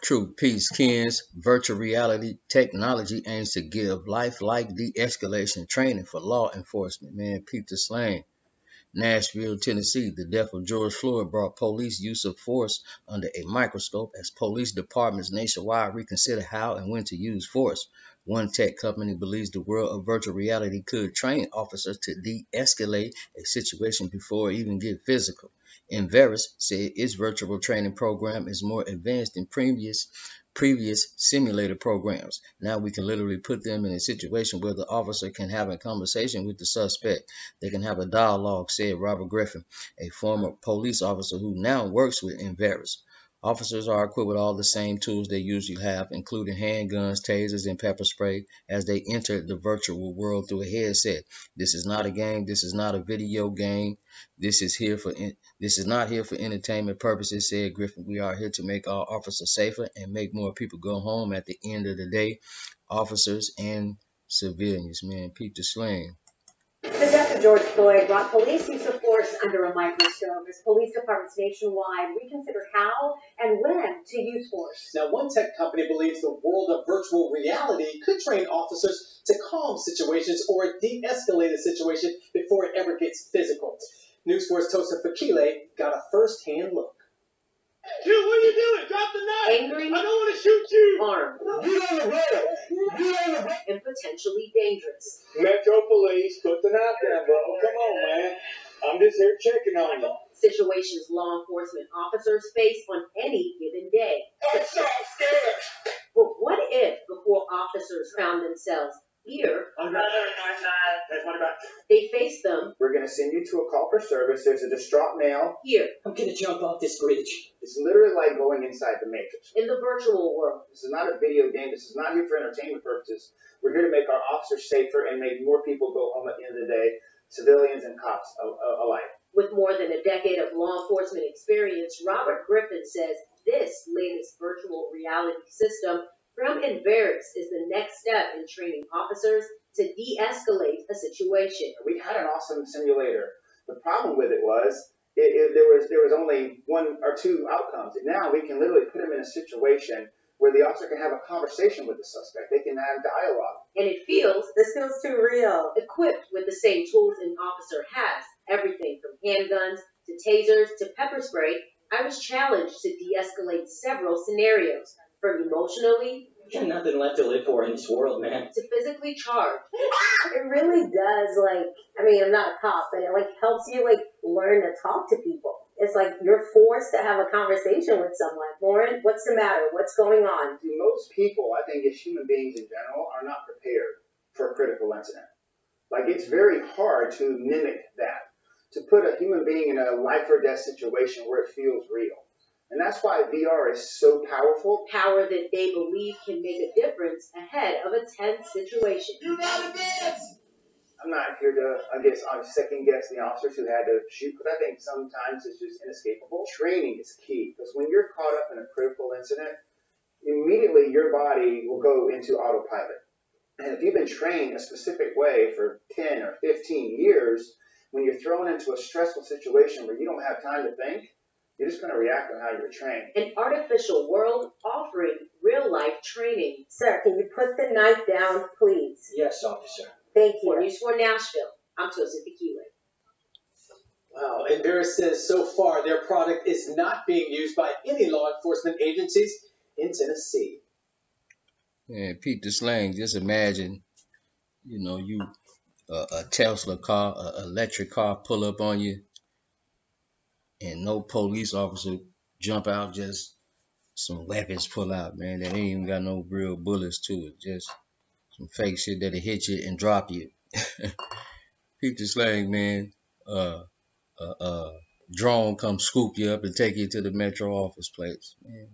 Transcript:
True peace, Ken's virtual reality technology aims to give lifelike de-escalation training for law enforcement. Man, peep the slang. Nashville, Tennessee, the death of George Floyd brought police use of force under a microscope as police departments nationwide reconsider how and when to use force. One tech company believes the world of virtual reality could train officers to de-escalate a situation before it even get physical. Inveris said its virtual training program is more advanced than previous simulator programs. Now we can literally put them in a situation where the officer can have a conversation with the suspect. They can have a dialogue, said Robert Griffin, a former police officer who now works with Inveris. Officers are equipped with all the same tools they usually have, including handguns, tasers, and pepper spray, as they enter the virtual world through a headset. This is not a game. This is not a video game. This is not here for entertainment purposes, said Griffin. We are here to make our officers safer and make more people go home at the end of the day. Officers and civilians, man, peep the slang. The death of George Floyd brought police use of force under a microscope as police departments nationwide reconsider how and when to use force. Now, one tech company believes the world of virtual reality could train officers to calm situations or de-escalate a situation before it ever gets physical. News Force Tosa Fakile got a first-hand look. Dude, what are you doing? Drop the knife! Angry, I don't want to shoot you! armed, and potentially dangerous. Metro Police, put the knife down, bro. Come on, man. I'm just here checking on you. Situations law enforcement officers face on any given day. I'm so scared! But what if before officers found themselves here, they faced them We're going to send you to a call for service. There's a distraught male. here I'm gonna jump off this bridge. It's literally like going inside the Matrix. in the virtual world. This is not a video game. This is not here for entertainment purposes. We're here to make our officers safer and make more people go home at the end of the day, civilians and cops alike. With more than a decade of law enforcement experience, Robert Griffin says this latest virtual reality system from Inveris is the next step in training officers to de-escalate a situation. We had an awesome simulator. The problem with it was there was only one or two outcomes. And now we can literally put them in a situation where the officer can have a conversation with the suspect. They can have dialogue. And this feels too real. Equipped with the same tools an officer has, everything from handguns to tasers to pepper spray, I was challenged to de-escalate several scenarios, from emotionally We got nothing left to live for in this world, man. to physically charged. It really does, I'm not a cop, but it helps you learn to talk to people. It's like you're forced to have a conversation with someone. Lauren, what's the matter? What's going on? Most people, I think, as human beings in general, are not prepared for a critical incident. It's very hard to mimic that, to put a human being in a life or death situation where it feels real. And that's why VR is so powerful. Power that they believe can make a difference ahead of a tense situation. You gotta dance! I'm not here to, second guess the officers who had to shoot, but I think sometimes it's just inescapable. Training is key, because when you're caught up in a critical incident, immediately your body will go into autopilot. And if you've been trained a specific way for 10 or 15 years, when you're thrown into a stressful situation where you don't have time to think, you're just going to react on how you were trained. An artificial world offering real-life training. Sir, can you put the knife down, please? Yes, officer. Thank you. For News 4 Nashville, I'm Tosa Fakile. Wow, Inveris says so far their product is not being used by any law enforcement agencies in Tennessee. Yeah, peep the slang. Just imagine, a Tesla car, an electric car pull up on you, and no police officer jump out, just some weapons pull out, man. That ain't even got no real bullets to it. Just some fake shit that'll hit you and drop you. Peep the slang, man. Drone come scoop you up and take you to the metro office place, man.